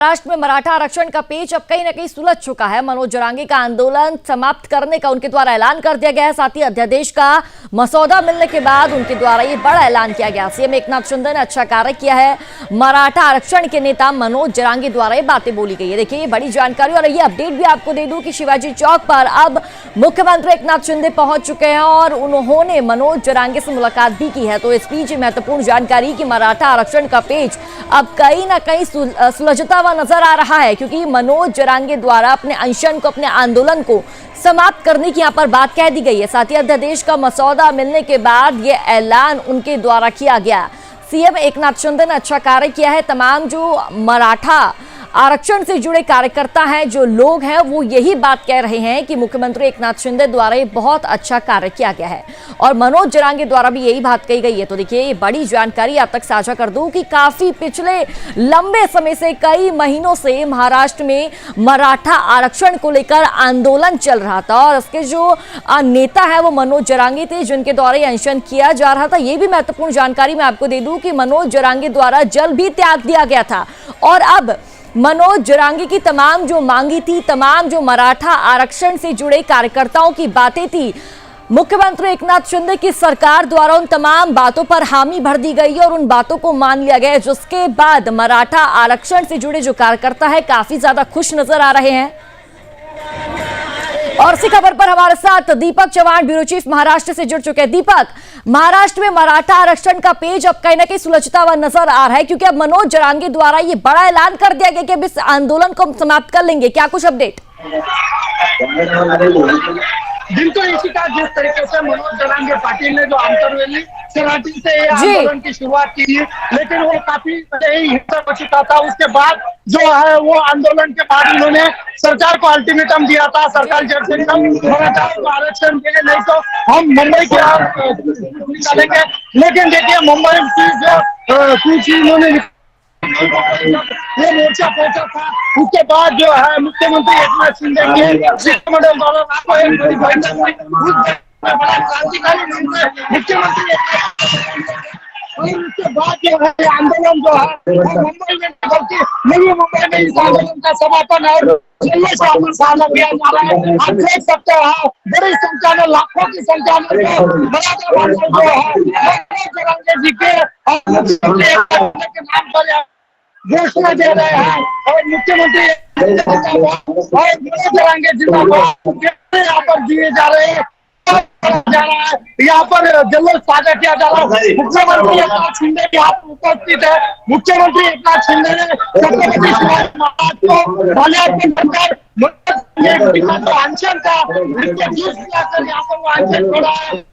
महाराष्ट्र में मराठा आरक्षण का पेच अब कहीं ना कहीं सुलझ चुका है। मनोज जरांगे का आंदोलन समाप्त करने का उनके द्वारा ऐलान कर दिया गया है। साथ ही अध्यादेश का मसौदा मिलने के बाद उनके द्वारा ये बड़ा ऐलान किया गया। सीएम एकनाथ शिंदे ने अच्छा कार्य किया है। मराठा आरक्षण के नेता मनोज जरांगे द्वारा ये बातें बोली गई है। देखिए ये बड़ी जानकारी और ये अपडेट भी आपको दे दूं कि शिवाजी चौक पर अब मुख्यमंत्री एकनाथ शिंदे पहुंच चुके हैं और उन्होंने मनोज जरांगे से मुलाकात भी की है। तो इस बीच महत्वपूर्ण जानकारी कि मराठा आरक्षण का पेच अब कहीं ना कहीं सुलझता हुआ नजर आ रहा है, क्योंकि मनोज जरांगे द्वारा अपने अनशन को, अपने आंदोलन को समाप्त करने की यहां पर बात कह दी गई है। साथ ही अध्यादेश का मसौदा मिलने के बाद यह ऐलान उनके द्वारा किया गया। सीएम एकनाथ शिंदे ने अच्छा कार्य किया है। तमाम जो मराठा आरक्षण से जुड़े कार्यकर्ता हैं, जो लोग हैं, वो यही बात कह रहे हैं कि मुख्यमंत्री एकनाथ शिंदे द्वारा ये बहुत अच्छा कार्य किया गया है और मनोज जरांगे द्वारा भी यही बात कही गई है। तो देखिए ये बड़ी जानकारी आप तक साझा कर दूं कि काफी पिछले लंबे समय से, कई महीनों से महाराष्ट्र में मराठा आरक्षण को लेकर आंदोलन चल रहा था और इसके जो नेता है वो मनोज जरांगे थे, जिनके द्वारा ये अनशन किया जा रहा था। ये भी महत्वपूर्ण जानकारी मैं आपको दे दूं कि मनोज जरांगे द्वारा जल भी त्याग दिया गया था और अब मनोज जरांगे की तमाम जो मांगी थी, तमाम जो मराठा आरक्षण से जुड़े कार्यकर्ताओं की बातें थी, मुख्यमंत्री एकनाथ शिंदे की सरकार द्वारा उन तमाम बातों पर हामी भर दी गई और उन बातों को मान लिया गया, जिसके बाद मराठा आरक्षण से जुड़े जो कार्यकर्ता है काफी ज्यादा खुश नजर आ रहे हैं। और इसी खबर पर हमारे साथ दीपक चव्हाण, ब्यूरो चीफ महाराष्ट्र से जुड़ चुके हैं। दीपक, महाराष्ट्र में मराठा आरक्षण का पेज अब कहीं ना कहीं सुलझता हुआ नजर आ रहा है, क्योंकि अब मनोज जरांगे द्वारा ये बड़ा ऐलान कर दिया गया कि अब इस आंदोलन को हम समाप्त कर लेंगे। क्या कुछ अपडेट? बिल्कुल इसी का जिस तरीके से मनोज जरांगे पाटिल ने जो अंतरवेली सराठी से आंदोलन की शुरुआत की, लेकिन वो काफी हिंसक हो चुका था। उसके बाद जो है वो आंदोलन के बाद उन्होंने सरकार को अल्टीमेटम दिया था, सरकार जब से मराठा आरक्षण के लिए नहीं तो हम मुंबई के निकालेंगे। लेकिन देखिए मुंबई की जो सूची उन्होंने ये मोर्चा पहुंचा था, उसके बाद जो है मुख्यमंत्री एकनाथ शिंदे के शिष्टमंडल द्वारा आपको एक बड़ी बैठक हुई, बड़ा क्रांतिकारी मुख्यमंत्री उसके बाद जो है आंदोलन जो है मुंबई में, बल्कि नई मुंबई में इस आंदोलन का समापन और किया जा रहा है। आप देख सकते हैं बड़ी संख्या में, लाखों की संख्या में जो है जी के नाम पर घोषणा दे रहे हैं और मुख्यमंत्री जरांगे जिंदाबाद यहाँ पर दिए जा रहे हैं, यहाँ पर जल्लोष साझा किया जा रहा है। मुख्यमंत्री एकनाथ शिंदे भी यहाँ पर उपस्थित है। मुख्यमंत्री एकनाथ शिंदे ने छत्रपति शिवाजी महाराज को माल्यार्पण कर अनशन का यहाँ पर वो अनशन छोड़ा है।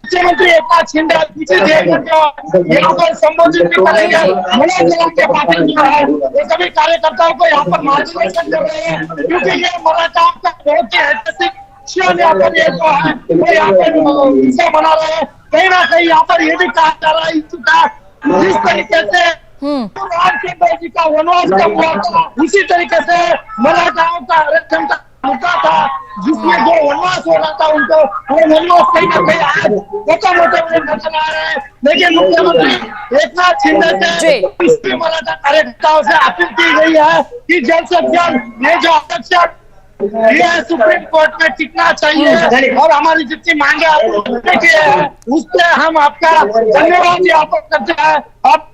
मुख्यमंत्री एकनाथ शिंदे पीछे यहाँ पर संबोधित भी करेंगे। मनोज जरांगे पाटिल जो है वो सभी कार्यकर्ताओं को यहाँ पर मार्गदर्शन कर रहे हैं, क्योंकि ये मराठा का बहुत ही ऐतिहासिक यहाँ पर ये जो है वो यहाँ पर हिस्सा बना रहे हैं। कहीं ना कहीं यहाँ पर ये भी कहा जा रहा है जिस तरीके से रामचंद्र जी का वनवास कब हुआ था, उसी तरीके से मराठाओं का आरक्षण का मुद्दा था, जिसमें जो वनवास हो रहा था उनको, वो वनवास कहीं ना कहीं आज मोटे नजर आ रहे हैं। लेकिन मुख्यमंत्री एकनाथ शिंदे से मराठा कार्यकर्ताओं से अपील की गई है कि जल्द से जल्द ये जो आरक्षण ये सुप्रीम कोर्ट में टिकना चाहिए और हमारी जितनी मांगे आप उस पर हम आपका धन्यवाद ज्ञापन करते हैं। आप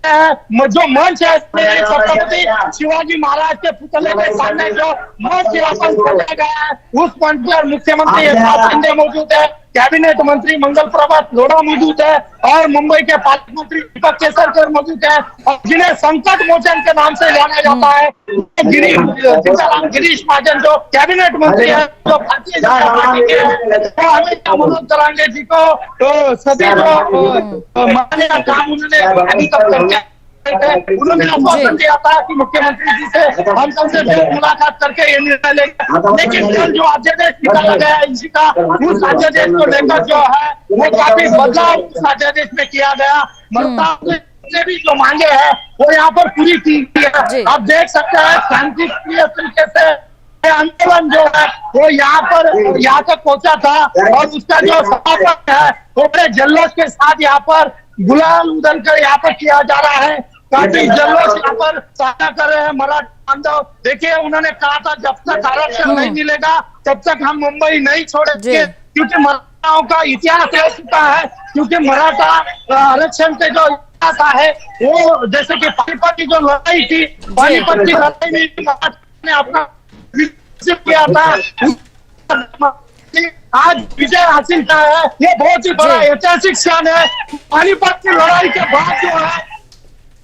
जो मंच है छत्रपति शिवाजी महाराज के पुतले के सामने जो मंच बनाया गया है, उस मंच पर मुख्यमंत्री एकनाथ शिंदे मौजूद है, कैबिनेट मंत्री मंगल प्रभात लोढ़ा मौजूद है और मुंबई के पालक मंत्री दीपक केसरकर मौजूद है और जिन्हें संकट मोचन के नाम से जाना जाता है गिरीश महाजन जो कैबिनेट मंत्री है, जो भारतीय जनता पार्टी के हैं, तो हमें मनोज जरांगे जी को तो सभी जो मान्य काम उन्होंने अभी तक करके उन्होंने आश्वासन दिया था कि मुख्यमंत्री जी से हम सबसे मुलाकात करके ये निर्णय लेंगे। लेकिन कल जो अध्यादेश निकाला गया है इसी का, उस अध्यादेश को लेकर जो है वो काफी बदलाव उस अध्यादेश में किया गया। मराठा से भी जो मांगे हैं वो यहाँ पर पूरी की है। आप देख सकते हैं शांतिप्रिय तरीके से आंदोलन जो है वो यहाँ तक पहुंचा था और उसका जो समापन है वो बड़े जल्लोष के साथ यहाँ पर गुलाल उधर कर यहाँ पर किया जा रहा है। काफी जल्लोष यहाँ पर साझा कर रहे हैं मराठा बांधव। देखिए उन्होंने कहा था जब तक आरक्षण नहीं मिलेगा तब तक हम मुंबई नहीं छोड़ेंगे, क्योंकि मराठाओं का इतिहास रह चुका है। क्योंकि मराठा आरक्षण से जो इतिहास है वो जैसे कि पानीपत की जो लड़ाई थी, पानीपत की लड़ाई में मराठा ने अपना किया था। आज विजय हासिल किया है, ये बहुत ही बड़ा ऐतिहासिक क्षण है। पानीपत की लड़ाई के बाद जो है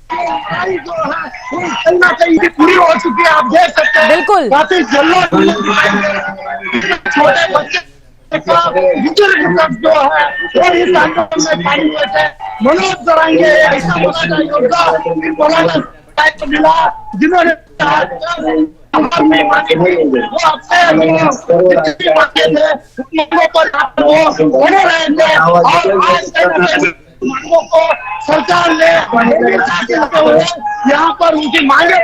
लड़ाई जो है वो कहीं ना कहीं पूरी हो चुकी है। आप देख सकते हैं बिल्कुल काफी जल्लोष, छोटे बच्चे बुजुर्ग जो है वो इस आंदोलन में शामिल हुए थे। मनोज जरांगे ऐसा मराठा योद्धा मराठा मिला जिन्होंने वो अपने बने रहे थे और आज मांगों को सरकार ने यहाँ पर उनकी मांगे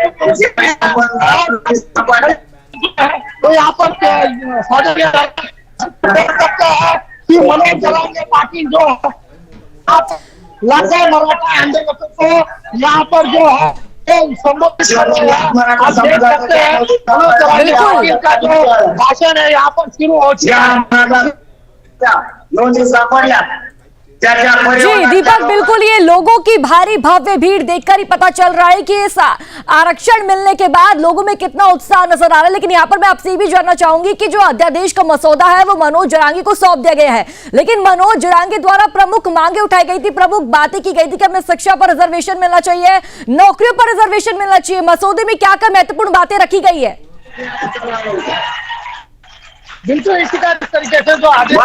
तो यहाँ पर सकता है कि मनोज जरांगे पाटिल जो लाखों मराठा आंदोलकों को यहाँ पर जो है आप देख सकते हैं मनोज जरांगे का जो भाषण है यहाँ पर शुरू हो चुका है। जी दीपक, बिल्कुल ये लोगों की भारी भव्य भीड़ देखकर ही पता चल रहा है कि इस आरक्षण मिलने के बाद लोगों में कितना उत्साह नजर आ रहा है। लेकिन यहाँ पर मैं आपसे ये भी जानना चाहूंगी कि जो अध्यादेश का मसौदा है वो मनोज जरांगे को सौंप दिया गया है, लेकिन मनोज जरांगे द्वारा प्रमुख मांगे उठाई गई थी, प्रमुख बातें की गई थी कि हमें शिक्षा पर रिजर्वेशन मिलना चाहिए, नौकरियों पर रिजर्वेशन मिलना चाहिए। मसौदे में क्या क्या महत्वपूर्ण बातें रखी गई है? बिल्कुल इसी का तरीके से जो आगे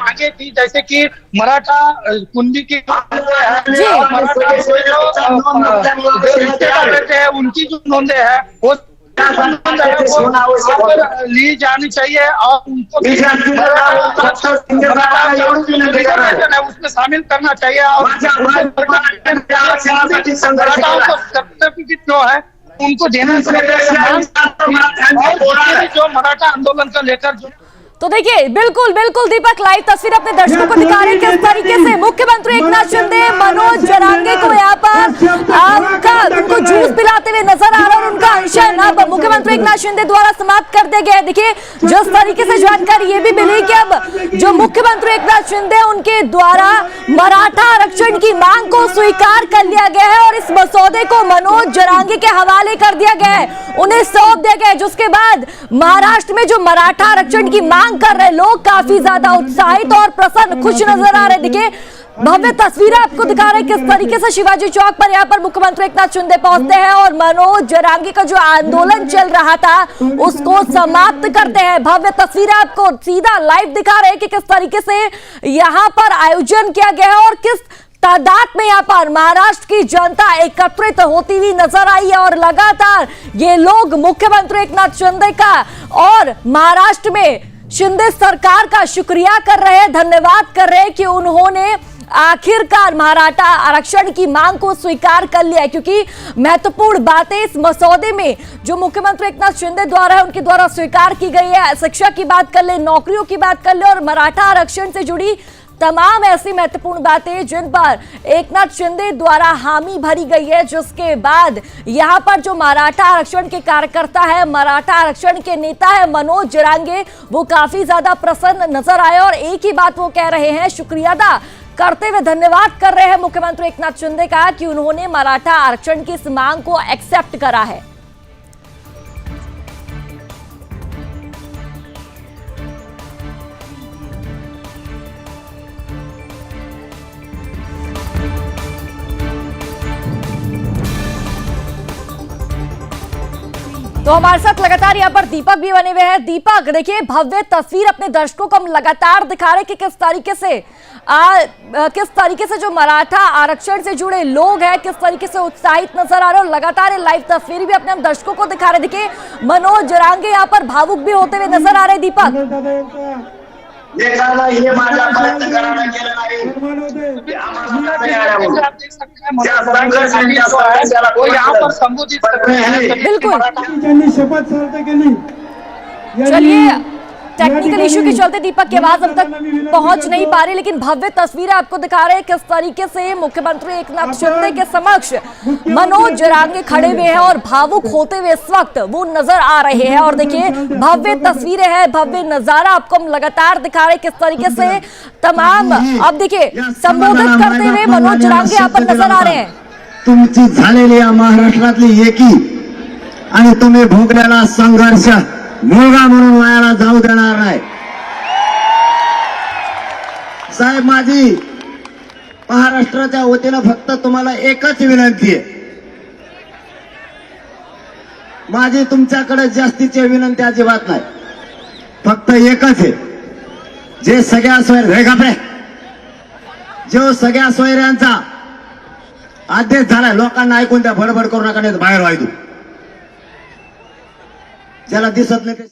आगे थी, जैसे कि मराठा कुंडी की उनकी जो नोंदे है वो ली जानी चाहिए और उनको उसमें शामिल करना चाहिए। और सर्टिफिकेट जो है उनको देना चाहिए जो मराठा आंदोलन का लेकर जो। तो देखिए बिल्कुल बिल्कुल दीपक लाइव तस्वीर अपने दर्शकों को दिखा रहे हैं किस तरीके से मुख्यमंत्री एकनाथ शिंदे मनोज जरांगे को यहाँ पर उनको जूस पिलाते हुए नजर आ रहा है और उनका अनशन अब मुख्यमंत्री एकनाथ शिंदे द्वारा समाप्त कर दिया गया है। देखिए जिस तरीके से जानकारी ये भी मिली कि अब जो मुख्यमंत्री एकनाथ शिंदे उनके द्वारा मराठा आरक्षण की मांग को स्वीकार कर लिया गया है और इस मसौदे को मनोज जरांगे के हवाले कर दिया गया है, उन्हें सौंप दिया गया है। जिसके बाद महाराष्ट्र में जो मराठा आरक्षण की मांग कर रहे लोग काफी ज्यादा उत्साहित और प्रसन्न खुश नजर आ रहे। देखिए भव्य तस्वीरें आपको दिखा रहे हैं किस तरीके से शिवाजी चौक पर यहाँ पर मुख्यमंत्री एकनाथ शिंदे पहुंचते हैं और मनोज जरांगे का जो आंदोलन चल रहा था उसको समाप्त करते हैं। भव्य तस्वीरें आपको सीधा लाइव दिखा रहे हैं कि किस तरीके से यहाँ पर आयोजन किया गया है और किस तादाद में यहाँ पर महाराष्ट्र की जनता एकत्रित होती हुई नजर आई है और लगातार ये लोग मुख्यमंत्री एकनाथ शिंदे का और महाराष्ट्र में शिंदे सरकार का शुक्रिया कर रहे हैं, धन्यवाद कर रहे हैं कि उन्होंने आखिरकार मराठा आरक्षण की मांग को स्वीकार कर लिया है। क्योंकि महत्वपूर्ण बातें इस मसौदे में जो मुख्यमंत्री एकनाथ शिंदे द्वारा है उनके द्वारा स्वीकार की गई है। शिक्षा की बात कर ले, नौकरियों की बात कर ले और मराठा आरक्षण से जुड़ी तमाम ऐसी महत्वपूर्ण बातें जिन पर एकनाथ शिंदे द्वारा हामी भरी गई है। जिसके बाद यहां पर जो मराठा आरक्षण के कार्यकर्ता है, मराठा आरक्षण के नेता है मनोज जरांगे, वो काफी ज्यादा प्रसन्न नजर आए और एक ही बात वो कह रहे हैं, शुक्रिया अदा करते हुए धन्यवाद कर रहे हैं मुख्यमंत्री एकनाथ शिंदे का कि उन्होंने मराठा आरक्षण की इस मांग को एक्सेप्ट करा है। तो हमारे साथ लगातार यहाँ पर दीपक भी बने हुए हैं। दीपक देखिए भव्य तस्वीर अपने दर्शकों को हम लगातार दिखा रहे हैं कि किस तरीके से जो मराठा आरक्षण से जुड़े लोग हैं किस तरीके से उत्साहित नजर आ रहे हैं और लगातार लाइव तस्वीर भी अपने हम दर्शकों को दिखा रहे हैं। देखिए मनोज जरांगे यहाँ पर भावुक भी होते हुए नजर आ रहे हैं। दीपक बिल्कुल शपथ चलिए टेक्निकल इशू के चलते दीपक की आवाज हम तक पहुंच नहीं पा रही, लेकिन भव्य तस्वीरें आपको दिखा रहे हैं किस तरीके से मुख्यमंत्री एकनाथ शिंदे के समक्ष मनोज जरांगे खड़े हुए हैं और भावुक होते हुए इस वक्त वो नजर आ रहे हैं। और देखिए भव्य तस्वीरें हैं, भव्य नजारा आपको हम लगातार दिखा रहे हैं किस तरीके से तमाम, अब देखिए संबोधित करते हुए मनोज जरांगे यहाँ पर नजर आ रहे हैं। तुमची झालेली या महाराष्ट्रातली एकी आणि तुम्ही भोगलेला संघर्ष मुलगा म्हणून वायाला जाऊ देणार नाही। साहेब, माझी महाराष्ट्राच्या वतीनं फक्त तुम्हाला एकच विनंती आहे, माझी तुमच्याकडे जास्तीची विनंती अजिबात नाही, फक्त एकच आहे, जे सगळ्या सोयरे जो सगळ्या सोयऱ्यांचा आदेश झालाय लोकांना ऐकून त्या बडबड करू नका, नाही बाहेर व्हायचो ज्याला दिसत नाही